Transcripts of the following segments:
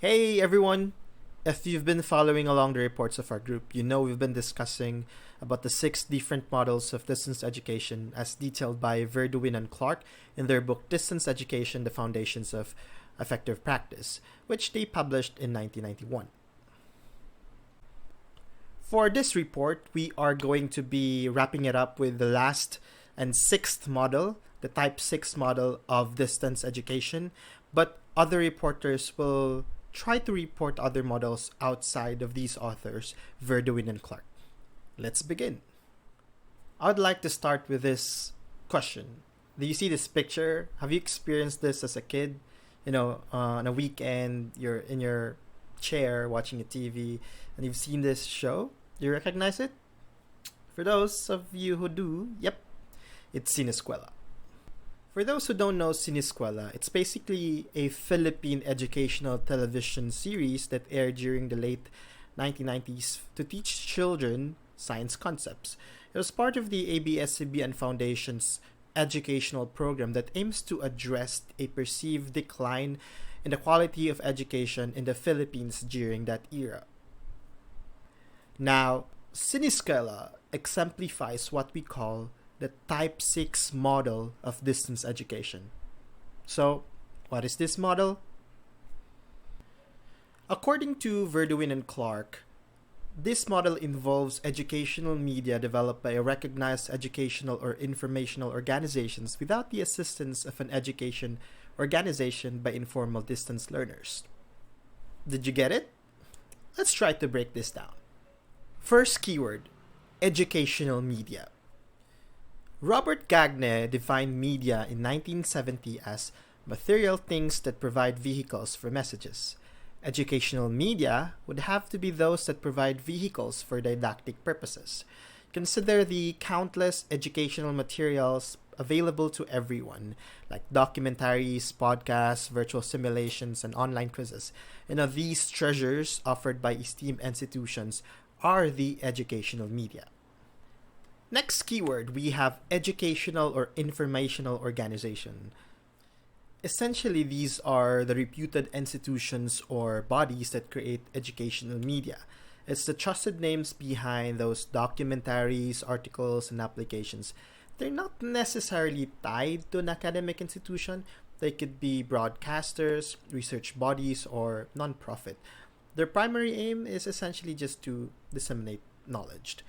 Hey everyone! If you've been following along the reports of our group, you know we've been discussing about the 6 different models of distance education as detailed by Verduin and Clark in their book Distance Education: The Foundations of Effective Practice, which they published in 1991. For this report, we are going to be wrapping it up with the last and 6th model, the Type 6 model of distance education, but other reporters will try to report other models outside of these authors, Verduin and Clark. Let's begin. I would like to start with this question. Do you see this picture? Have you experienced this as a kid? On a weekend, you're in your chair watching a TV and you've seen this show? Do you recognize it? For those of you who do, yep, it's Sinescuela. For those who don't know Sinescuela, it's basically a Philippine educational television series that aired during the late 1990s to teach children science concepts. It was part of the ABS-CBN Foundation's educational program that aims to address a perceived decline in the quality of education in the Philippines during that era. Now, Sinescuela exemplifies what we call the Type 6 model of distance education. So, what is this model? According to Verduin and Clark, this model involves educational media developed by a recognized educational or informational organizations without the assistance of an education organization by informal distance learners. Did you get it? Let's try to break this down. First keyword, educational media. Robert Gagne defined media in 1970 as material things that provide vehicles for messages. Educational media would have to be those that provide vehicles for didactic purposes. Consider the countless educational materials available to everyone, like documentaries, podcasts, virtual simulations, and online quizzes. These treasures offered by esteemed institutions are the educational media. Next keyword, we have educational or informational organization. Essentially, these are the reputed institutions or bodies that create educational media. It's the trusted names behind those documentaries, articles, and applications. They're not necessarily tied to an academic institution. They could be broadcasters, research bodies, or nonprofit. Their primary aim is essentially just to disseminate knowledge.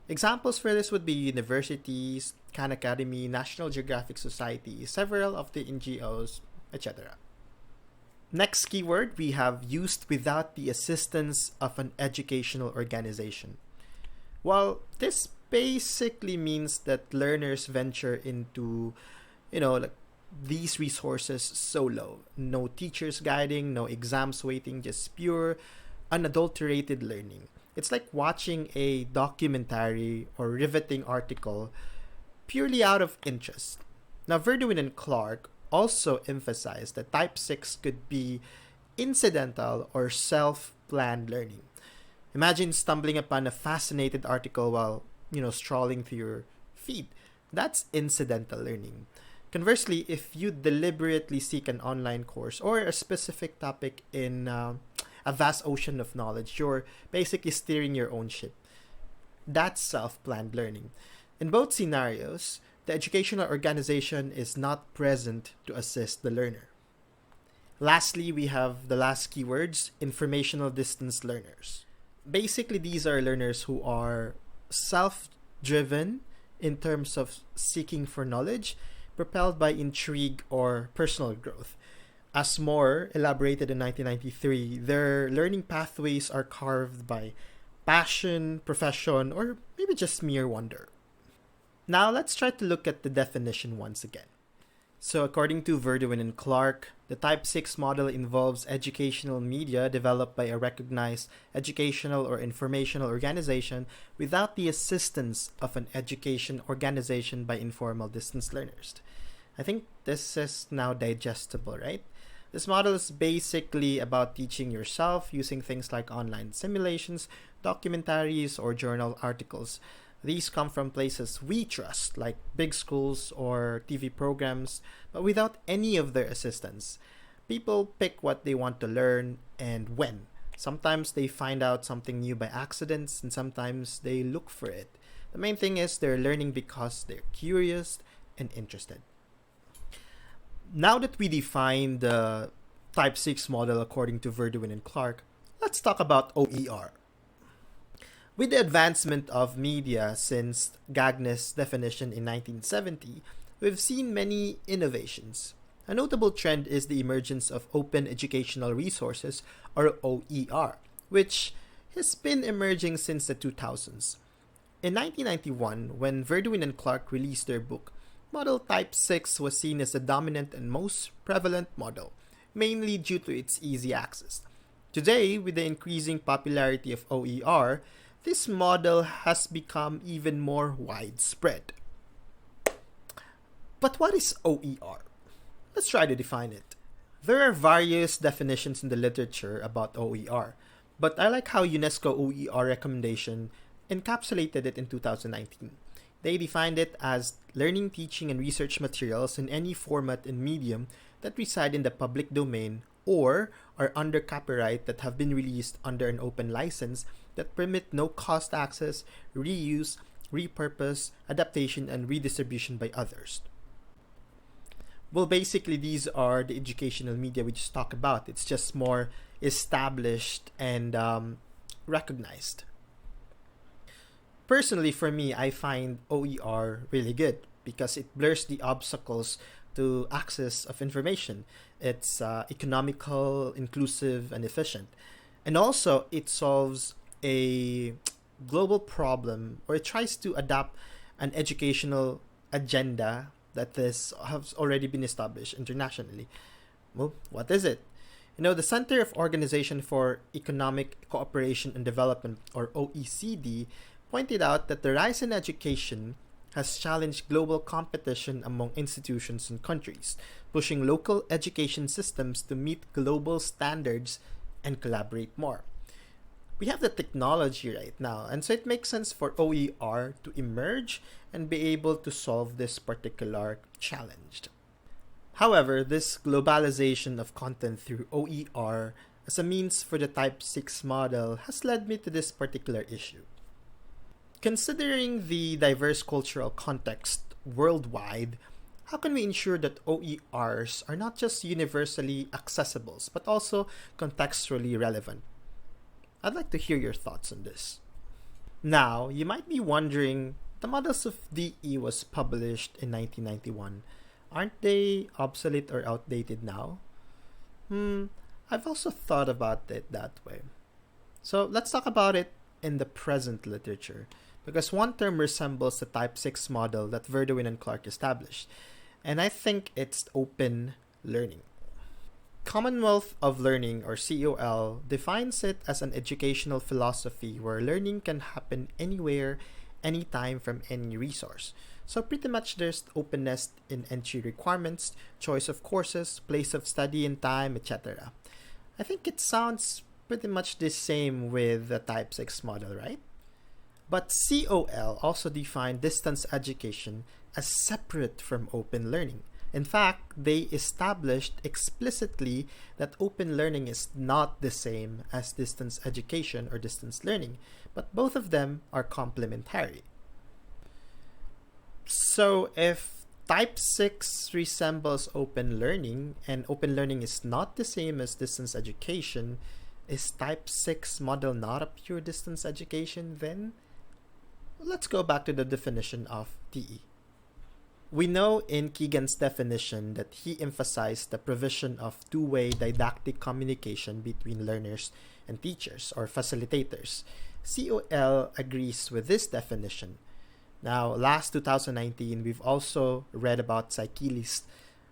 Examples for this would be universities, Khan Academy, National Geographic Society, several of the NGOs, etc. Next keyword, we have used without the assistance of an educational organization. Well, this basically means that learners venture into, these resources solo. No teachers guiding, no exams waiting, just pure, unadulterated learning. It's like watching a documentary or riveting article purely out of interest. Now, Verduin and Clark also emphasize that Type 6 could be incidental or self-planned learning. Imagine stumbling upon a fascinating article while, strolling through your feed. That's incidental learning. Conversely, if you deliberately seek an online course or a specific topic in a vast ocean of knowledge, you're basically steering your own ship. That's self-planned learning. In both scenarios, the educational organization is not present to assist the learner. Lastly, we have the last keywords, informational distance learners. Basically, these are learners who are self-driven in terms of seeking for knowledge, propelled by intrigue or personal growth. As Moore elaborated in 1993, their learning pathways are carved by passion, profession, or maybe just mere wonder. Now let's try to look at the definition once again. So according to Verduin and Clark, the Type 6 model involves educational media developed by a recognized educational or informational organization without the assistance of an education organization by informal distance learners. I think this is now digestible, right? This model is basically about teaching yourself using things like online simulations, documentaries, or journal articles. These come from places we trust, like big schools or TV programs, but without any of their assistance. People pick what they want to learn and when. Sometimes they find out something new by accidents, and sometimes they look for it. The main thing is they're learning because they're curious and interested. Now that we define the Type 6 model according to Verduin and Clark, let's talk about OER. With the advancement of media since Gagne's definition in 1970, we've seen many innovations. A notable trend is the emergence of Open Educational Resources, or OER, which has been emerging since the 2000s. In 1991, when Verduin and Clark released their book, Model Type 6 was seen as the dominant and most prevalent model, mainly due to its easy access. Today, with the increasing popularity of OER, this model has become even more widespread. But what is OER? Let's try to define it. There are various definitions in the literature about OER, but I like how UNESCO OER recommendation encapsulated it in 2019. They defined it as learning, teaching, and research materials in any format and medium that reside in the public domain or are under copyright that have been released under an open license that permit no-cost access, reuse, repurpose, adaptation, and redistribution by others. Well, basically, these are the educational media we just talked about. It's just more established and recognized. Personally, for me, I find OER really good because it blurs the obstacles to access of information. It's economical, inclusive, and efficient. And also, it solves a global problem, or it tries to adapt an educational agenda that this has already been established internationally. Well, what is it? The Center of Organization for Economic Cooperation and Development, or OECD, pointed out that the rise in education has challenged global competition among institutions and countries, pushing local education systems to meet global standards and collaborate more. We have the technology right now, and so it makes sense for OER to emerge and be able to solve this particular challenge. However, this globalization of content through OER as a means for the Type 6 model has led me to this particular issue. Considering the diverse cultural context worldwide, how can we ensure that OERs are not just universally accessible, but also contextually relevant? I'd like to hear your thoughts on this. Now, you might be wondering, the models of DE was published in 1991. Aren't they obsolete or outdated now? I've also thought about it that way. So let's talk about it in the present literature, because one term resembles the Type 6 model that Verduin and Clark established, and I think it's open learning. Commonwealth of Learning, or COL, defines it as an educational philosophy where learning can happen anywhere, anytime, from any resource. So pretty much there's openness in entry requirements, choice of courses, place of study and time, etc. I think it sounds pretty much the same with the Type 6 model, right? But COL also defined distance education as separate from open learning. In fact, they established explicitly that open learning is not the same as distance education or distance learning, but both of them are complementary. So if Type 6 resembles open learning and open learning is not the same as distance education, is Type 6 model not a pure distance education then? Let's go back to the definition of DE. We know in Keegan's definition that he emphasized the provision of two-way didactic communication between learners and teachers, or facilitators. COL agrees with this definition. Now, last 2019, we've also read about Psychelis'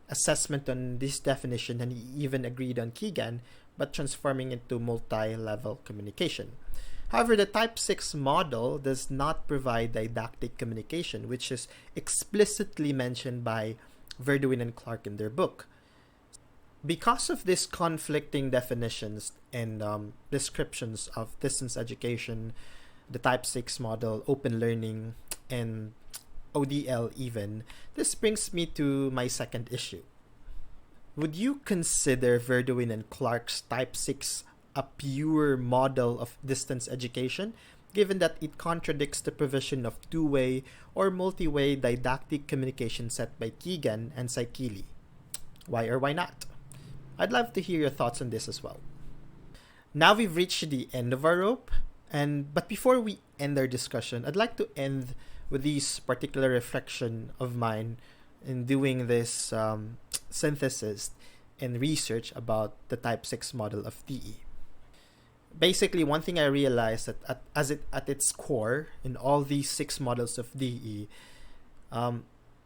assessment on this definition, and he even agreed on Keegan, but transforming it to multi-level communication. However, the Type 6 model does not provide didactic communication, which is explicitly mentioned by Verduin and Clark in their book. Because of these conflicting definitions and descriptions of distance education, the Type 6 model, open learning, and ODL even, this brings me to my second issue. would you consider Verduin and Clark's Type 6 a pure model of distance education, given that it contradicts the provision of two-way or multi-way didactic communication set by Keegan and Saikili? Why or why not? I'd love to hear your thoughts on this as well. Now we've reached the end of our rope, but before we end our discussion, I'd like to end with this particular reflection of mine in doing this synthesis and research about the Type 6 model of DE. Basically, one thing I realized that at its core, in all these 6 models of DE,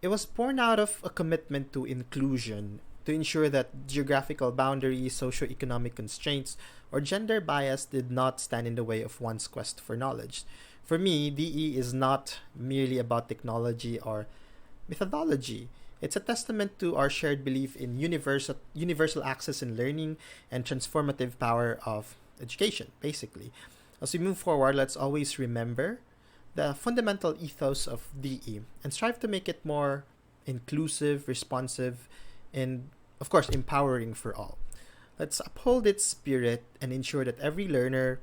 it was born out of a commitment to inclusion, to ensure that geographical boundaries, socioeconomic constraints, or gender bias did not stand in the way of one's quest for knowledge. For me, DE is not merely about technology or methodology. It's a testament to our shared belief in universal access in learning and transformative power of education, basically. As we move forward, let's always remember the fundamental ethos of DE and strive to make it more inclusive, responsive, and, of course, empowering for all. Let's uphold its spirit and ensure that every learner,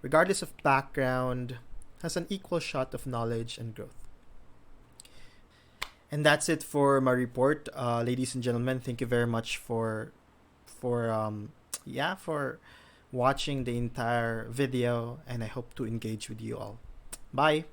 regardless of background, has an equal shot of knowledge and growth. And that's it for my report, ladies and gentlemen. Thank you very much for watching the entire video, and I hope to engage with you all. Bye.